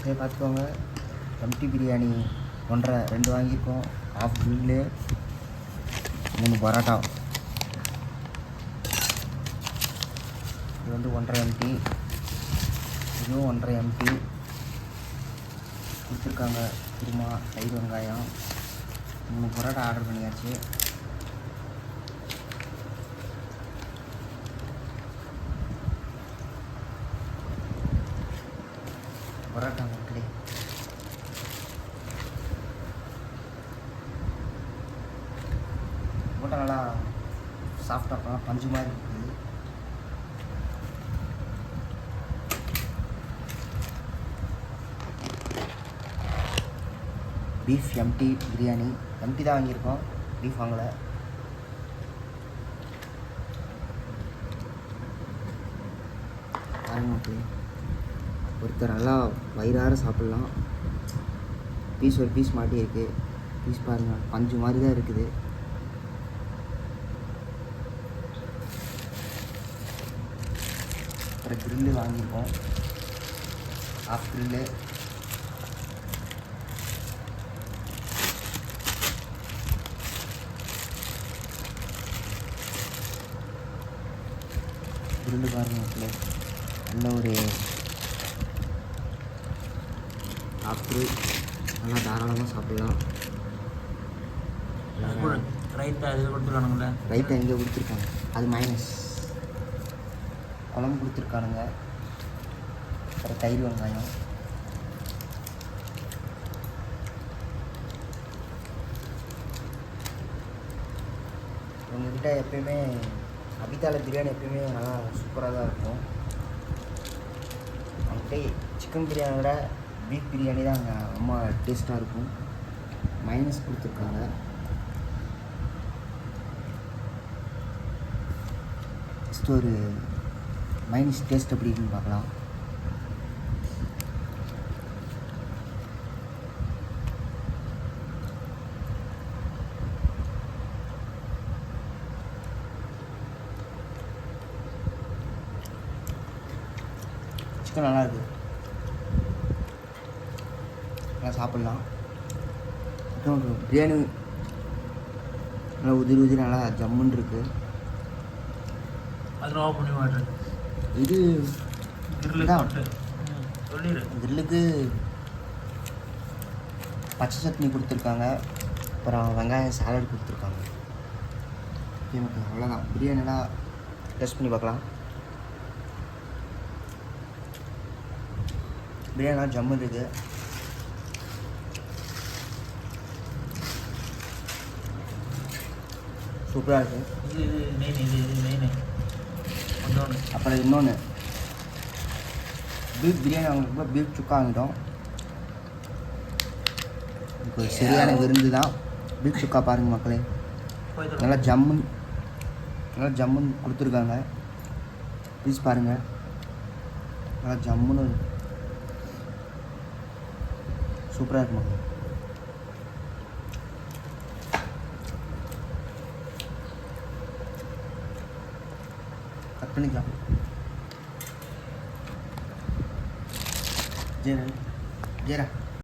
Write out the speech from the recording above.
சரி பார்த்துக்கோங்க. எம்டி பிரியாணி 1.5 2 வாங்கியிருக்கோம். Half grill 3 parotta. இது வந்து 1.5 எம்டி, இதுவும் 1.5 எம்டி கொடுத்துருக்காங்க. குருமா, தயிர், வெங்காயம், 3 பரோட்டா ஆர்டர் பண்ணியாச்சு. பரோட்டா மக்களே, போட்டா நல்லா சாஃப்டாக இருக்கலாம், பஞ்சு மாதிரி இருக்குது. Beef empty biryani. எம்டி தான் வாங்கியிருக்கோம், பீஃப் வாங்கலை. பாருங்க மக்களே, ஒருத்தர் நல்லா வயிறார சாப்பிட்லாம். பீஸ் ஒரு பீஸ் மாட்டி இருக்குது. பீஸ் பாருங்கள், பஞ்சு மாதிரி தான் இருக்குது. அப்புறம் க்ரில்லு வாங்கியிருக்கோம், ஆஃப் க்ரில்லு. க்ரில்லு பாருங்கள் மக்களே, நல்ல ஒரு சாப்பிட்டு நல்லா தாராளமாக சாப்பிட்லாம். ரைத்தா இதில் கொடுத்துருக்கானுங்கள, ரைத்தா எங்கே கொடுத்துருக்காங்க, அது மைனஸ். குழம்பு கொடுத்துருக்கானுங்க. அப்புறம் தயிர், வெங்காயம். உங்கள்கிட்ட எப்பயுமே அபிதால பிரியாணி எப்பயுமே நல்லா சூப்பராக தான் இருக்கும். அவங்ககிட்ட சிக்கன் பிரியாணியோட பீஃப் பிரியாணி தான் அங்கே ரொம்ப டேஸ்ட்டாக இருக்கும். மைனஸ் கொடுத்துருக்காங்க. ஃபஸ்ட்டு ஒரு மைனஸ் டேஸ்ட் எப்படி இருக்குன்னு பார்க்கலாம். சிக்கன் நல்லா இருக்குது, நல்லா சாப்பிட்லாம். அப்புறம் பிரியாணி நல்லா உதிரி உதிரி நல்லா ஜம்முன்னு இருக்குது. அதில் ஆஃப் பண்ணி மாட்டேன். இது கிரில்லுக்கு பச்சை சட்னி கொடுத்துருக்காங்க. அப்புறம் வெங்காயம் சாலட் கொடுத்துருக்காங்க. ஓகே மக்கள், அவ்வளோதான். பிரியாணிலாம் டெஸ்ட் பண்ணி பார்க்கலாம். பிரியாணிலாம் ஜம்மு இருக்குது. சூப்பராக இருக்குது. இது மெயின், இது மெயின். அப்புறம் இன்னொன்று, பீஃப் பிரியாணி வாங்கினப்போ பீஃப் சுக்கா வாங்கிட்டோம். இப்போ சரியான விருந்து தான். பீஃப் சுக்கா பாருங்கள் மக்களே, நல்லா ஜம்முன்னு கொடுத்துருக்காங்க. பீஸ் பாருங்கள், நல்லா ஜம்முன்னு சூப்பராக இருக்கு மக்களே. கட் பண்ணிக்கலாம். ஜெயரா